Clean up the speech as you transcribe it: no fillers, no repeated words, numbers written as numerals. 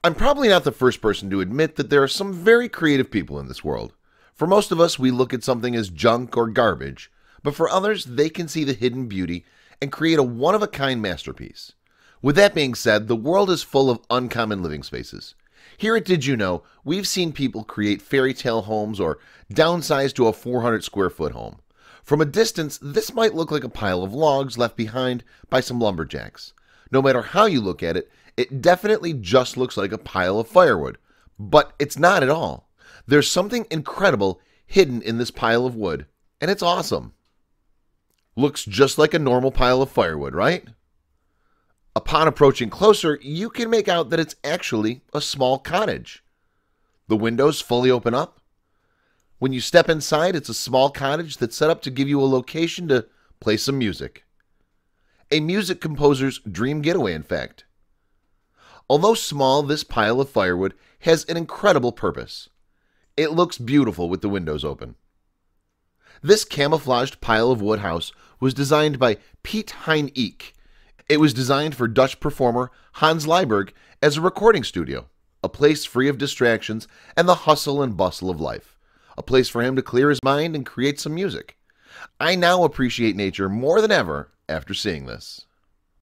I'm probably not the first person to admit that there are some very creative people in this world. For most of us, we look at something as junk or garbage, but for others, they can see the hidden beauty and create a one-of-a-kind masterpiece. With that being said, the world is full of uncommon living spaces. Here at Did You Know, we've seen people create fairy tale homes or downsize to a 400 square foot home. From a distance, this might look like a pile of logs left behind by some lumberjacks. No matter how you look at it, it definitely just looks like a pile of firewood. But it's not at all. There's something incredible hidden in this pile of wood, and it's awesome. Looks just like a normal pile of firewood, right? Upon approaching closer, you can make out that it's actually a small cottage. The windows fully open up. When you step inside, it's a small cottage that's set up to give you a location to play some music. A music composer's dream getaway, in fact. Although small, this pile of firewood has an incredible purpose. It looks beautiful with the windows open. This camouflaged pile of wood house was designed by Piet Hein Eek. It was designed for Dutch performer Hans Lieberg as a recording studio, a place free of distractions and the hustle and bustle of life, a place for him to clear his mind and create some music. I now appreciate nature more than ever after seeing this.